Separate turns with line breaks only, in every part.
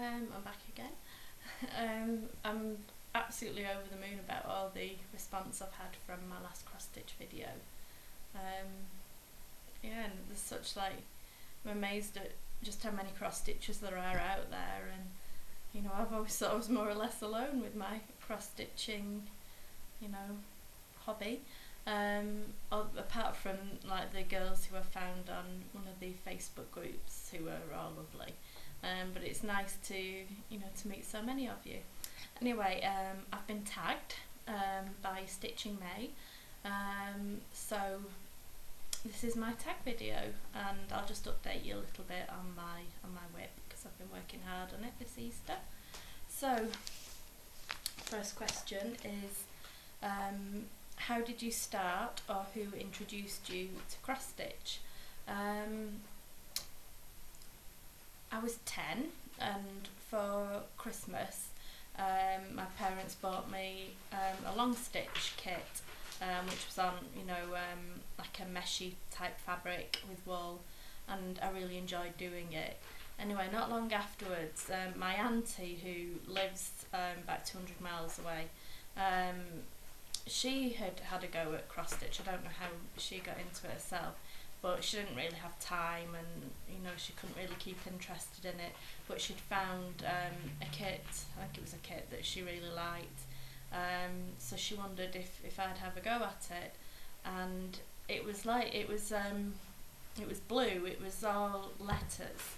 I'm back again. I'm absolutely over the moon about all the response I've had from my last cross stitch video. Yeah, and there's such I'm amazed at just how many cross stitches there are out there, and you know, I've always thought I was more or less alone with my cross stitching, you know, hobby. Apart from the girls who I found on one of the Facebook groups who are all lovely. But it's nice to, you know, to meet so many of you. Anyway, I've been tagged by Stitching Mae, so this is my tag video, and I'll just update you a little bit on my WIP because I've been working hard on it this Easter. So, first question is, how did you start, or who introduced you to cross stitch? I was 10, and for Christmas my parents bought me a long stitch kit, which was on, you know, like a meshy type fabric with wool, and I really enjoyed doing it. Anyway, not long afterwards, my auntie, who lives about 200 miles away, she had had a go at cross stitch. I don't know how she got into it herself, but she didn't really have time, and you know, she couldn't really keep interested in it. But she'd found a kit, I think it was a kit that she really liked, so she wondered if I'd have a go at it. And it was blue, it was all letters,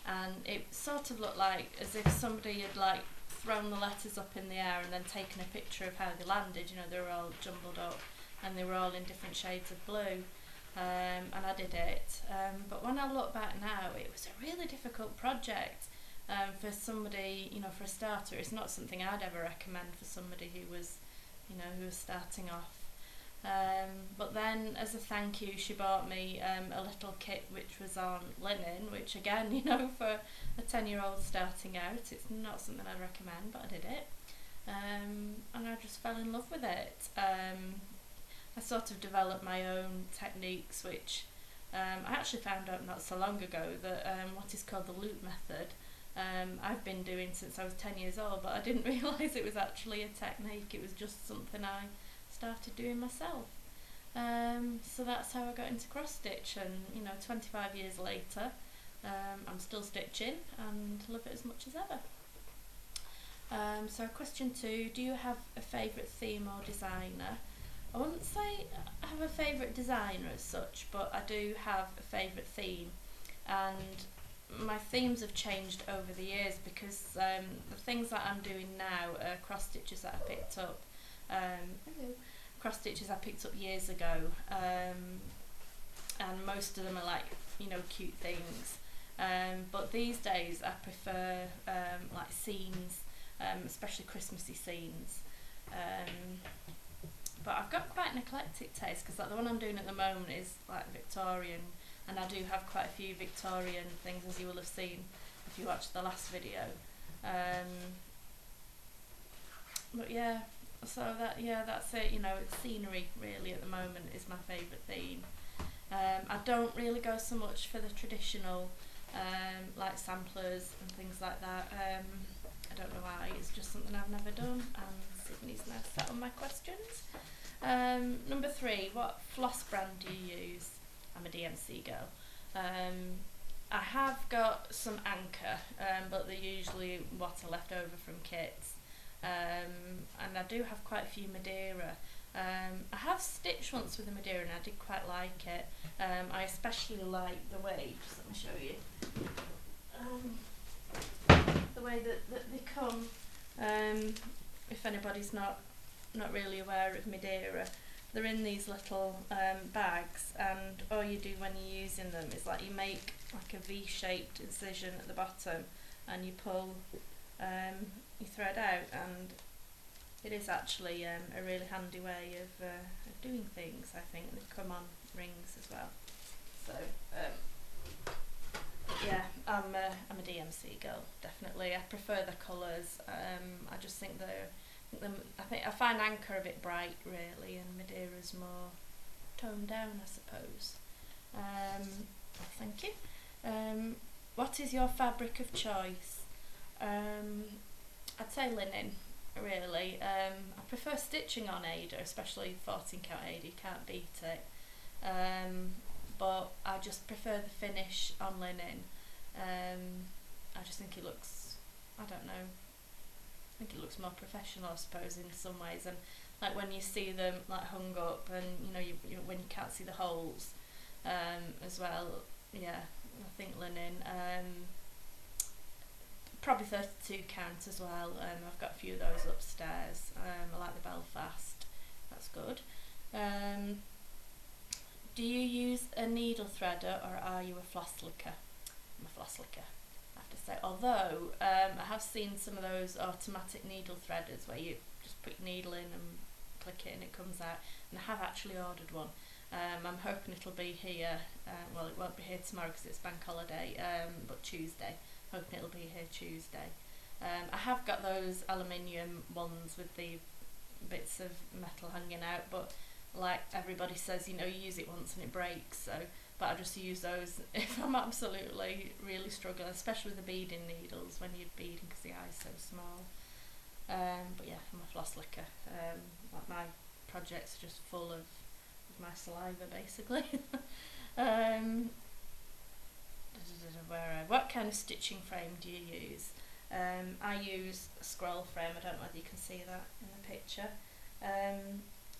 and it sort of looked like as if somebody had thrown the letters up in the air and then taken a picture of how they landed. You know, they were all jumbled up and they were all in different shades of blue. And I did it, but when I look back now, it was a really difficult project for somebody, you know, for a starter. It's not something I'd ever recommend for somebody who was, you know, who was starting off. But then, as a thank you, she bought me a little kit which was on linen, which again, you know, for a 10-year-old starting out, it's not something I'd recommend, but I did it, and I just fell in love with it. I sort of developed my own techniques, which I actually found out not so long ago that what is called the loop method, I've been doing since I was 10 years old, but I didn't realise it was actually a technique. It was just something I started doing myself. So that's how I got into cross stitch, and you know, 25 years later, I'm still stitching and love it as much as ever. So question 2, do you have a favourite theme or designer? I wouldn't say I have a favourite designer as such, but I do have a favourite theme, and my themes have changed over the years because the things that I'm doing now are cross stitches that I picked up. Cross stitches I picked up years ago, and most of them are you know, cute things. But these days I prefer scenes, especially Christmassy scenes. But I've got quite an eclectic taste, because the one I'm doing at the moment is Victorian, and I do have quite a few Victorian things, as you will have seen if you watched the last video. But yeah, so that's it. You know, it's scenery really at the moment is my favourite theme. I don't really go so much for the traditional like samplers and things like that. I don't know why, it's just something I've never done, and Sydney's now sat on my questions. Number 3, what floss brand do you use? I'm a DMC girl. I have got some Anchor, but they're usually what are left over from kits. And I do have quite a few Madeira. I have stitched once with a Madeira and I did quite like it. I especially like the way, just let me show you, the way that they come. If anybody's not really aware of Madeira, they're in these little bags, and all you do when you're using them is you make a V-shaped incision at the bottom, and you pull your thread out, and it is actually a really handy way of doing things, I think. And they come on rings as well. So yeah, I'm a DMC girl, definitely. I prefer the colours. I just think I find Anchor a bit bright really, and Madeira's more toned down, I suppose. Thank you. What is your fabric of choice? I'd say linen, really. I prefer stitching on Ada, especially 14 count Ada, you can't beat it. But I just prefer the finish on linen. I just think it looks, I don't know, I think it looks more professional, I suppose, in some ways. And like when you see them like hung up, and you when you can't see the holes, as well. Yeah, I think linen. Probably 32 count as well. I've got a few of those upstairs. I like the Belfast. That's good. Do you use a needle threader or are you a floss licker? I'm a floss licker, I have to say. Although I have seen some of those automatic needle threaders where you just put your needle in and click it and it comes out. And I have actually ordered one. I'm hoping it'll be here. Well, it won't be here tomorrow because it's bank holiday, but Tuesday. Hoping it'll be here Tuesday. I have got those aluminium ones with the bits of metal hanging out, but like everybody says, you use it once and it breaks. So, but I just use those if I'm absolutely really struggling, especially with the beading needles when you're beading because the eye's so small. But yeah, I'm a floss licker. Like my projects are just full of my saliva, basically. What kind of stitching frame do you use? I use a scroll frame. I don't know whether you can see that in the picture.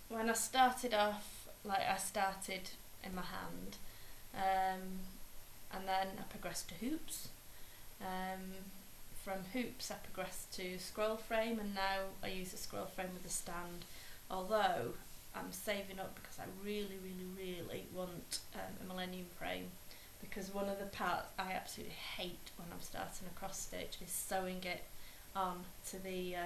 When I started off, I started in my hand, and then I progressed to hoops. From hoops I progressed to scroll frame, and now I use a scroll frame with a stand, although I'm saving up because I really, really, really want a millennium frame, because one of the parts I absolutely hate when I'm starting a cross stitch is sewing it on to the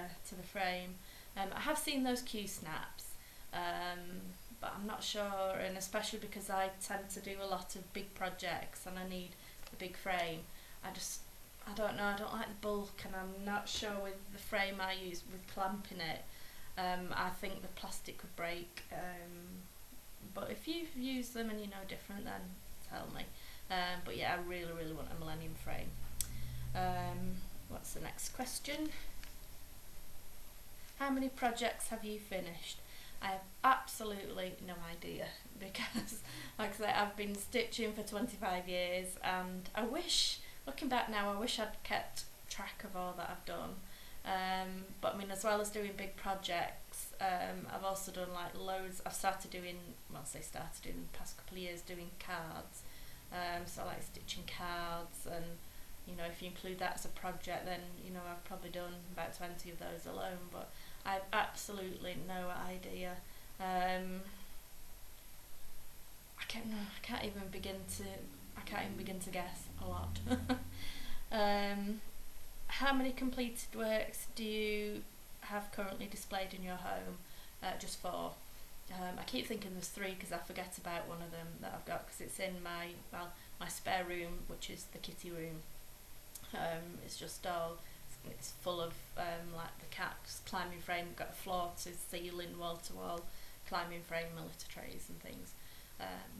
frame. I have seen those Q-snaps, but I'm not sure, and especially because I tend to do a lot of big projects and I need a big frame. I don't know, I don't like the bulk, and I'm not sure with the frame I use with clamping it. I think the plastic could break, but if you've used them and you know different, then tell me. But yeah, I really, really want a millennium frame. What's the next question? How many projects have you finished? I have absolutely no idea, because like I say, I've been stitching for 25 years, and I wish, looking back now, I wish I'd kept track of all that I've done. But I mean, as well as doing big projects, I've also done like loads. I've started doing, well, I say started in the past couple of years, doing cards. So I like stitching cards, and if you include that as a project, then I've probably done about 20 of those alone. But I've absolutely no idea. I can't even begin to guess a lot. How many completed works do you have currently displayed in your home? Just 4. I keep thinking there's 3 because I forget about one of them that I've got, because it's in my spare room, which is the kitty room. It's just all, it's full of like the cat's climbing frame. We've got a floor to ceiling, wall to wall climbing frame, litter trays and things.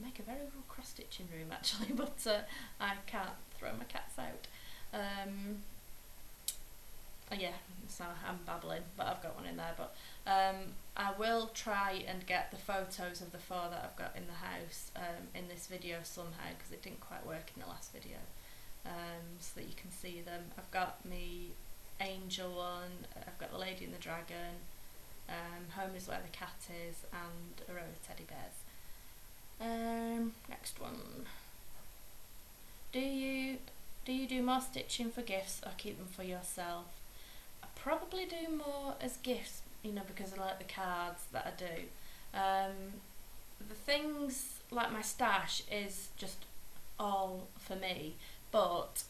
Make a very good cross stitching room actually, but I can't throw my cats out. Yeah, so I'm babbling, but I've got one in there. But I will try and get the photos of the 4 that I've got in the house in this video somehow, because it didn't quite work in the last video, so that you can see them. I've got me angel one, I've got the lady and the dragon, home is where the cat is, and a row of teddy bears. Next one. Do you do more stitching for gifts or keep them for yourself? I probably do more as gifts, because I like the cards that I do. The things like my stash is just all for me, but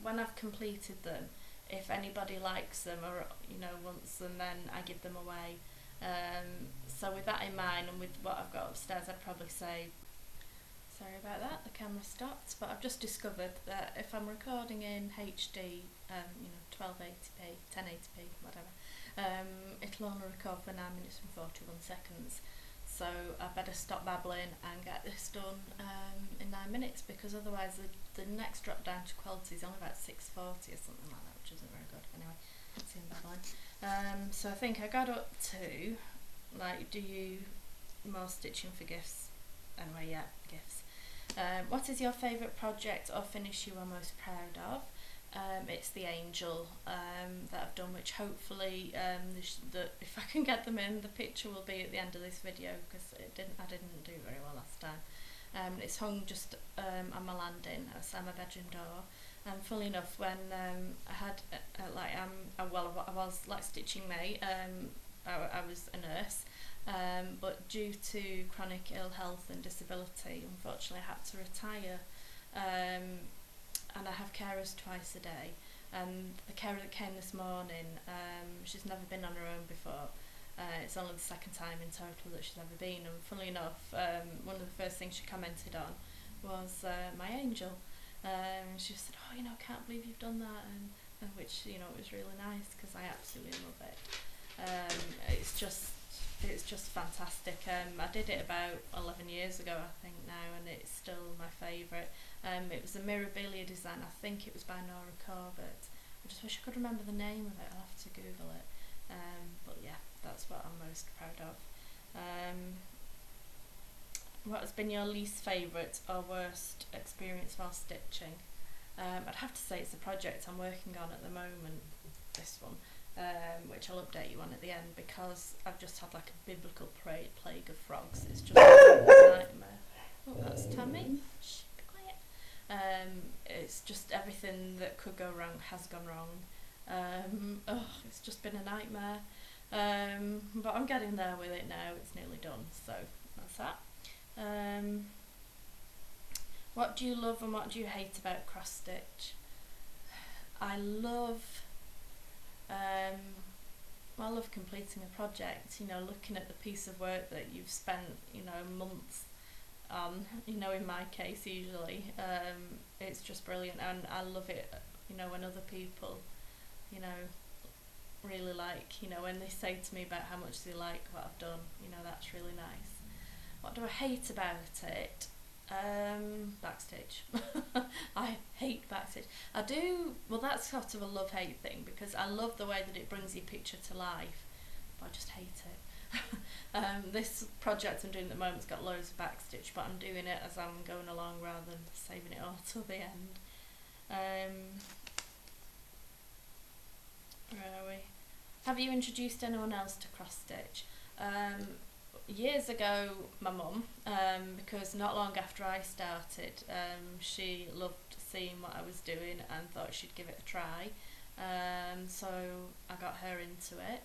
when I've completed them, if anybody likes them or wants them, then I give them away. So with that in mind, and with what I've got upstairs, I'd probably say, sorry about that, the camera stopped, but I've just discovered that if I'm recording in HD, 1280p, 1080p, whatever, it'll only record for 9 minutes and 41 seconds. So I better stop babbling and get this done in 9 minutes, because otherwise the next drop down to quality is only about 640 or something like that, which isn't very good. Anyway, it's in babbling. So I think I got up to, like, do you more stitching for gifts? Anyway, yeah, gifts. What is your favourite project or finish you are most proud of? It's the angel that I've done, which hopefully if I can get them in, the picture will be at the end of this video, because I didn't do very well last time. It's hung just on my landing outside my bedroom door. And funnily enough, when I had I was like Stitching Mae, I was a nurse, but due to chronic ill health and disability, unfortunately I had to retire. And I have carers twice a day, and the carer that came this morning, she's never been on her own before. It's only the second time in total that she's ever been, and funnily enough, one of the first things she commented on was my angel. She said, oh, you know, can't believe you've done that, and which, you know, it was really nice, because I absolutely love it. It's just fantastic. I did it about 11 years ago, I think now, and it's still my favourite. It was a Mirabilia design. I think it was by Nora Corbett. I just wish I could remember the name of it. I'll have to Google it. But yeah, that's what I'm most proud of. What has been your least favourite or worst experience while stitching? I'd have to say it's a project I'm working on at the moment, this one, which I'll update you on at the end, because I've just had like a biblical plague of frogs. It's just a nightmare. Oh, that's Tammy. Shh, be quiet. It's just everything that could go wrong has gone wrong. It's just been a nightmare. But I'm getting there with it now. It's nearly done, so that's that. What do you love and what do you hate about cross stitch? I love completing a project, you know, looking at the piece of work that you've spent, you know, months on, you know, in my case usually. It's just brilliant, and I love it, you know, when other people, you know, really like, you know, when they say to me about how much they like what I've done, you know, that's really nice. What do I hate about it? Backstitch. I hate backstitch. I do, well, that's sort of a love-hate thing, because I love the way that it brings your picture to life, but I just hate it. This project I'm doing at the moment's got loads of backstitch, but I'm doing it as I'm going along rather than saving it all till the end. Where are we? Have you introduced anyone else to cross stitch? Years ago, my mum, because not long after I started, she loved seeing what I was doing and thought she'd give it a try, so I got her into it.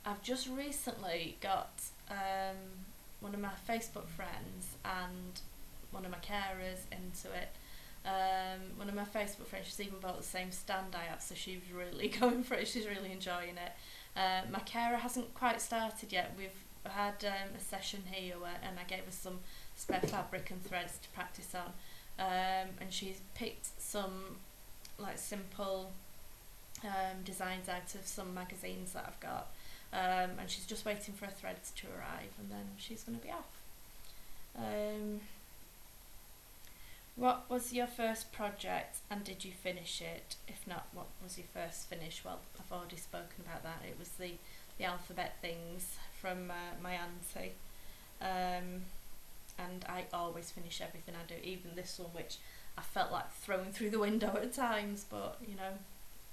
I've just recently got one of my Facebook friends and one of my carers into it. One of my Facebook friends, she's even bought the same stand I have, so she's really going for it, she's really enjoying it. My carer hasn't quite started yet. We've had a session here and I gave her some spare fabric and threads to practice on, and she's picked some like simple designs out of some magazines that I've got, and she's just waiting for her threads to arrive, and then she's going to be off. What was your first project and did you finish it? If not, what was your first finish? Well, I've already spoken about that. It was the alphabet things from my auntie, and I always finish everything I do, even this one, which I felt like throwing through the window at times, but you know,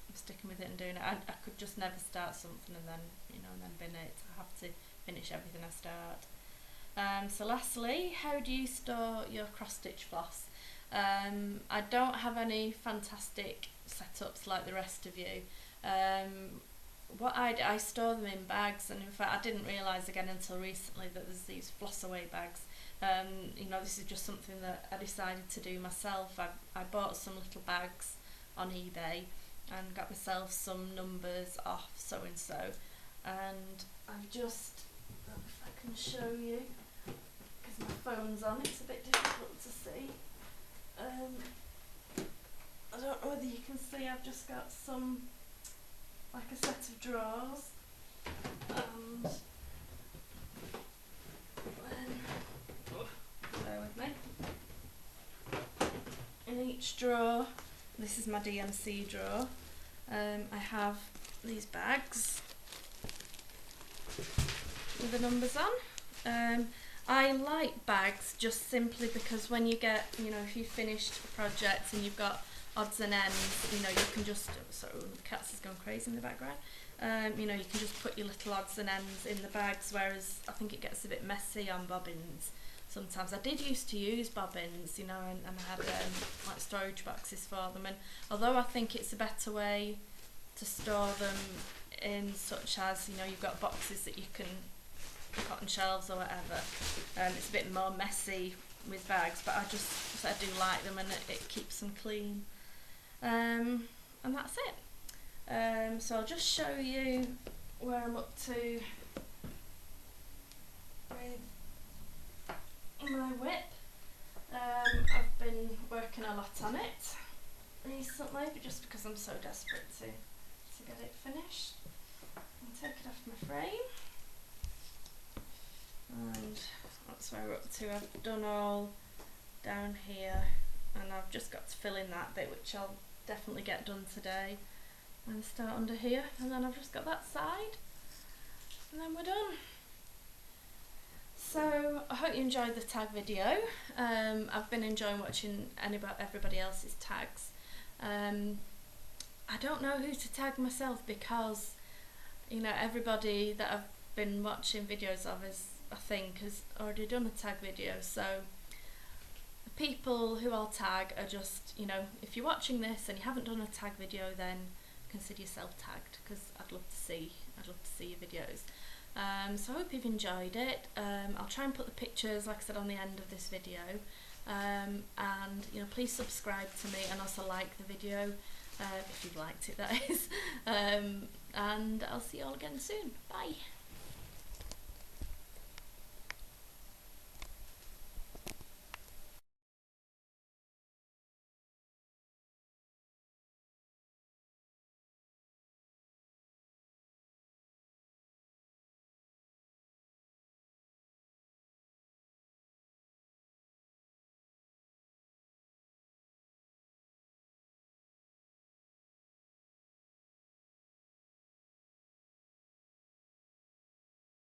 I'm sticking with it and doing it. I could just never start something and then, you know, and then bin it. I have to finish everything I start. So lastly, how do you store your cross stitch floss? I don't have any fantastic setups like the rest of you. What I store them in bags, and in fact I didn't realise again until recently that there's these floss away bags. You know, this is just something that I decided to do myself. I bought some little bags on eBay and got myself some numbers off so and so, and I've just, if I can show you, because my phone's on, it's a bit difficult to see. I don't know whether you can see, I've just got some, like a set of drawers, and then, bear with me, each drawer, this is my DMC drawer, I have these bags with the numbers on. I like bags just simply because when you get, you know, if you've finished a project and you've got odds and ends, you know, you can just, sorry, the cat's has gone crazy in the background, you know, you can just put your little odds and ends in the bags, whereas I think it gets a bit messy on bobbins sometimes. I did used to use bobbins, you know, and I had like storage boxes for them, and although I think it's a better way to store them in, such as, you know, you've got boxes that you can put on shelves or whatever, it's a bit more messy with bags, but I do like them, and it keeps them clean, and that's it. So I'll just show you where I'm up to with my WIP. I've been working a lot on it recently, but just because I'm so desperate to get it finished. I'll take it off my frame, and that's where we're up to. I've done all down here, and I've just got to fill in that bit, which I'll definitely get done today, and start under here, and then I've just got that side, and then we're done. So I hope you enjoyed the tag video. I've been enjoying watching everybody else's tags. I don't know who to tag myself because, you know, everybody that I've been watching videos of I think has already done a tag video, so the people who I'll tag are just, you know, if you're watching this and you haven't done a tag video, then consider yourself tagged, because I'd love to see your videos. So I hope you've enjoyed it. I'll try and put the pictures, like I said, on the end of this video, and you know, please subscribe to me and also like the video if you've liked it, that is, and I'll see you all again soon. Bye.